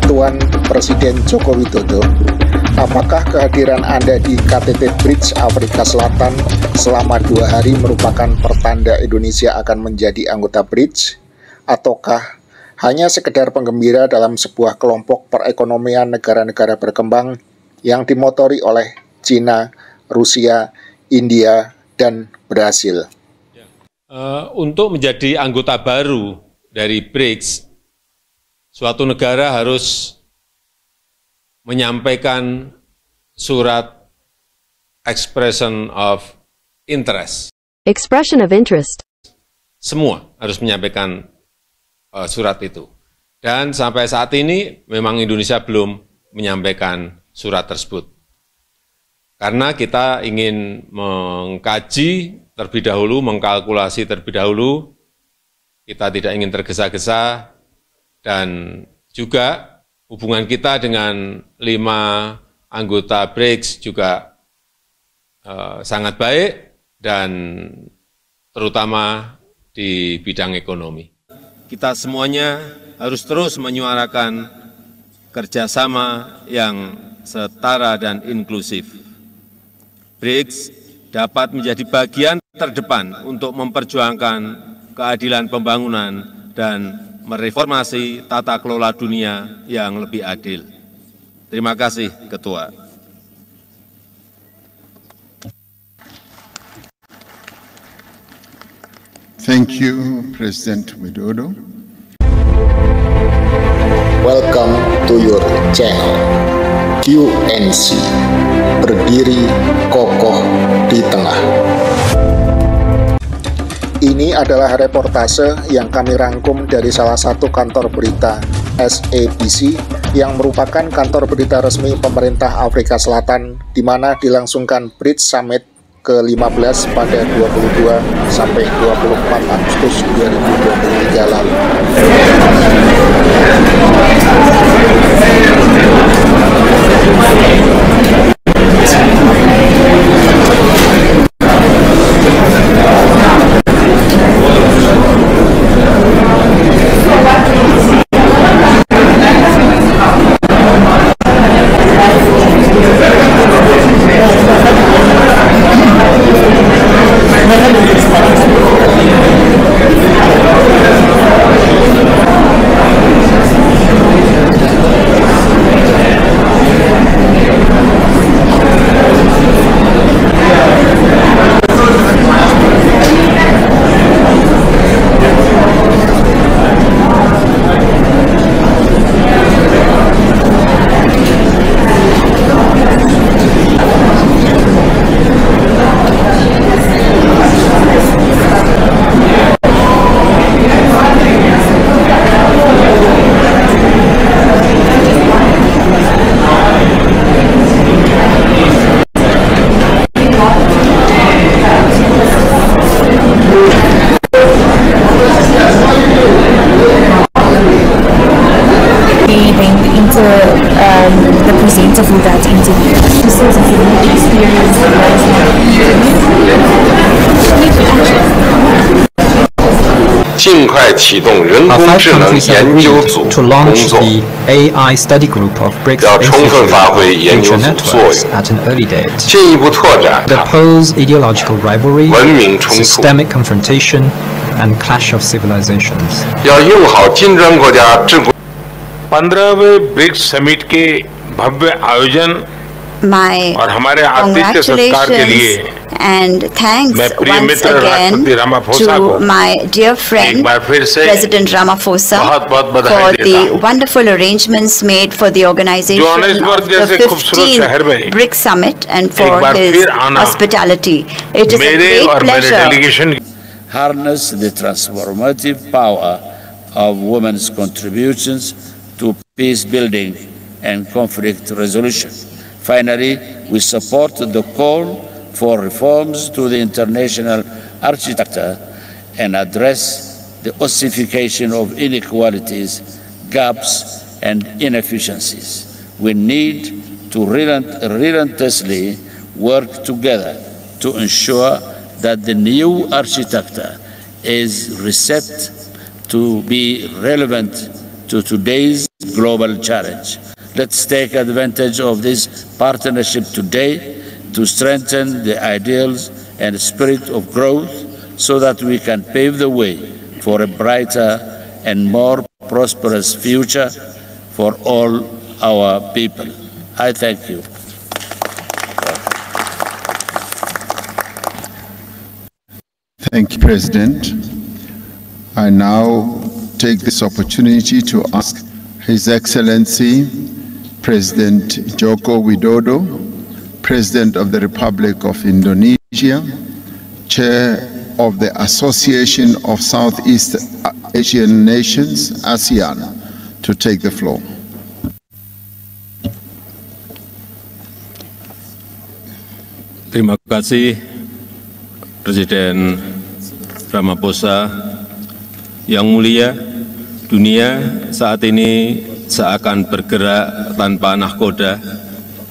Tuan Presiden Joko Widodo, apakah kehadiran Anda di KTT BRICS Afrika Selatan selama 2 hari merupakan pertanda Indonesia akan menjadi anggota BRICS, ataukah hanya sekedar penggembira dalam sebuah kelompok perekonomian negara-negara berkembang yang dimotori oleh China, Rusia, India, dan Brasil? Untuk menjadi anggota baru dari BRICS, suatu negara harus menyampaikan surat expression of interest. Expression of interest. Semua harus menyampaikan surat itu. Dan sampai saat ini memang Indonesia belum menyampaikan surat tersebut. Karena kita ingin mengkaji terlebih dahulu, mengkalkulasi terlebih dahulu, kita tidak ingin tergesa-gesa, dan juga hubungan kita dengan 5 anggota BRICS juga sangat baik, dan terutama di bidang ekonomi. Kita semuanya harus terus menyuarakan kerjasama yang setara dan inklusif. BRICS dapat menjadi bagian terdepan untuk memperjuangkan keadilan pembangunan dan mereformasi tata kelola dunia yang lebih adil. Terima kasih, Ketua. Thank you, President Widodo. Welcome to your channel, QNC, berdiri kokoh di tengah. Ini adalah reportase yang kami rangkum dari salah satu kantor berita SABC yang merupakan kantor berita resmi pemerintah Afrika Selatan, di mana dilangsungkan BRICS Summit ke-15 pada 22 sampai 24 Agustus 2023 lalu. representative that interview. This is a unique experience. 尽快启动人工智能研究组工作，要充分发挥研究组作用，进一步拓展文明冲突，要用好金砖国家治国。15वें BRICS summit के भव्य आयोजन और हमारे आतिथ्य सत्कार के लिए and thanks once again to my dear friend President Ramaphosa for the wonderful arrangements made for the organization of the 15th BRICS Summit and for his hospitality. It is a great pleasure. Harness the transformative power of women's contributions to peace building and conflict resolution. Finally, we support the call for reforms to the international architecture and address the ossification of inequalities, gaps, and inefficiencies. We need to relentlessly work together to ensure that the new architecture is reset to be relevant to today's global challenge. Let's take advantage of this partnership today to strengthen the ideals and spirit of growth so that we can pave the way for a brighter and more prosperous future for all our people. I thank you. Thank you, President. I now take this opportunity to ask His Excellency President Joko Widodo, President of the Republic of Indonesia, Chair of the Association of Southeast Asian Nations, ASEAN, to take the floor. Terima kasih Presiden Ramaphosa. Yang mulia, dunia saat ini seakan bergerak tanpa nahkoda,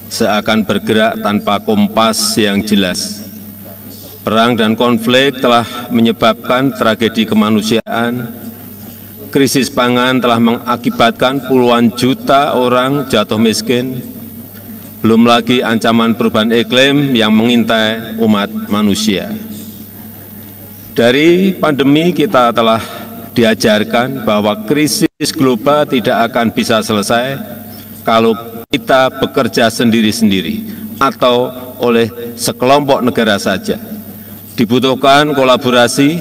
seakan bergerak tanpa kompas yang jelas. Perang dan konflik telah menyebabkan tragedi kemanusiaan. Krisis pangan telah mengakibatkan puluhan juta orang jatuh miskin. Belum lagi ancaman perubahan iklim yang mengintai umat manusia. Dari pandemi kita telah diajarkan bahwa krisis global tidak akan bisa selesai kalau kita bekerja sendiri-sendiri atau oleh sekelompok negara saja. Dibutuhkan kolaborasi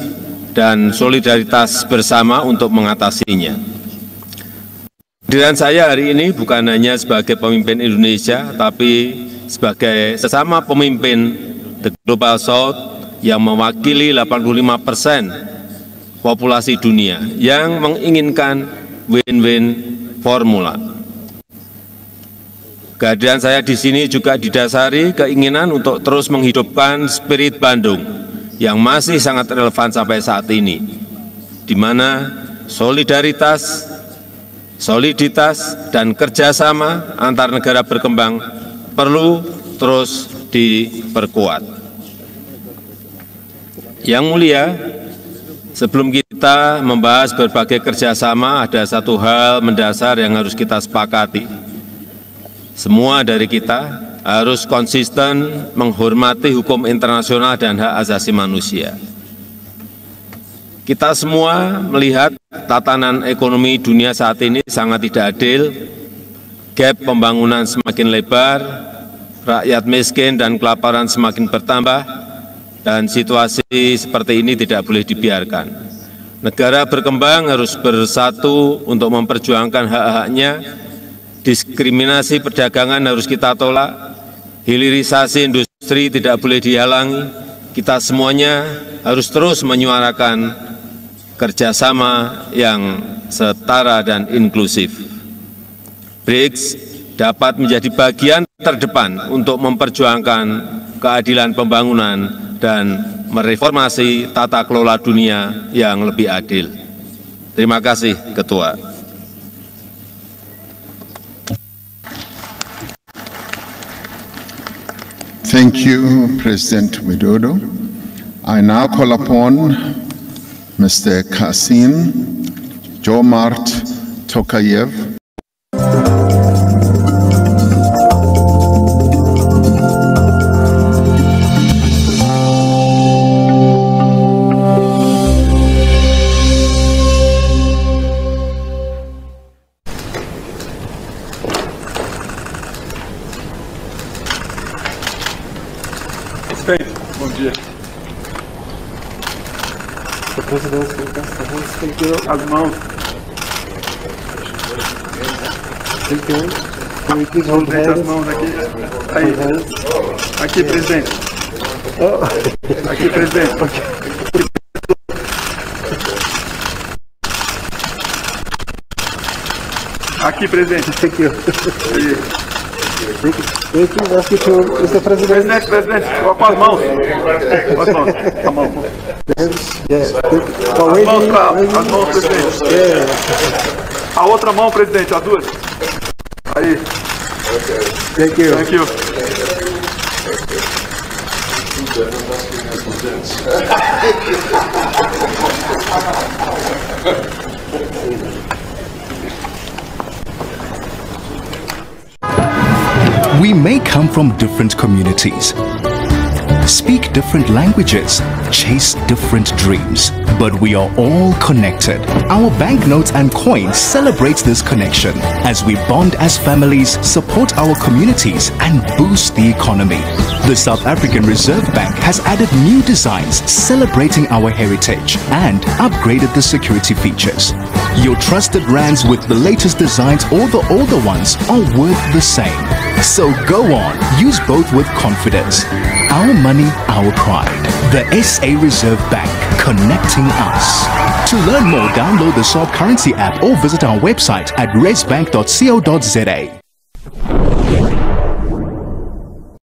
dan solidaritas bersama untuk mengatasinya. Kehadiran saya hari ini bukan hanya sebagai pemimpin Indonesia, tapi sebagai sesama pemimpin The Global South yang mewakili 85% populasi dunia yang menginginkan win-win formula. Kehadiran saya di sini juga didasari keinginan untuk terus menghidupkan spirit Bandung yang masih sangat relevan sampai saat ini, di mana solidaritas, soliditas, dan kerjasama antar negara berkembang perlu terus diperkuat. Yang mulia, sebelum kita membahas berbagai kerjasama, ada satu hal mendasar yang harus kita sepakati. Semua dari kita harus konsisten menghormati hukum internasional dan hak asasi manusia. Kita semua melihat tatanan ekonomi dunia saat ini sangat tidak adil, gap pembangunan semakin lebar, rakyat miskin dan kelaparan semakin bertambah, dan situasi seperti ini tidak boleh dibiarkan. Negara berkembang harus bersatu untuk memperjuangkan hak-haknya. Diskriminasi perdagangan harus kita tolak, hilirisasi industri tidak boleh dihalangi. Kita semuanya harus terus menyuarakan kerjasama yang setara dan inklusif. BRICS dapat menjadi bagian terdepan untuk memperjuangkan keadilan pembangunan dan mereformasi tata kelola dunia yang lebih adil. Terima kasih, Ketua. Thank you, President Widodo. I now call upon Mr. Kassym-Jomart Tokayev. Bom dia. O presidente estendeu as mãos. Presidente, as mãos aqui. Aí. Aqui, presidente. Aqui, presidente. Aqui, presidente. Aqui. Thank you, Mr. President. Presidente, com as mãos. Com as mãos. A mão. As mãos, presidente. A outra mão, presidente, as duas. Aí. Thank you. Thank you. come from different communities, speak different languages, chase different dreams, but we are all connected. Our banknotes and coins celebrate this connection as we bond as families, support our communities, and boost the economy. The South African Reserve Bank has added new designs celebrating our heritage and upgraded the security features. Your trusted rands with the latest designs or the older ones are worth the same. So go on, use both with confidence. Our money, our pride. The SA Reserve Bank, connecting us. To learn more, download the Soft Currency app or visit our website at resbank.co.za.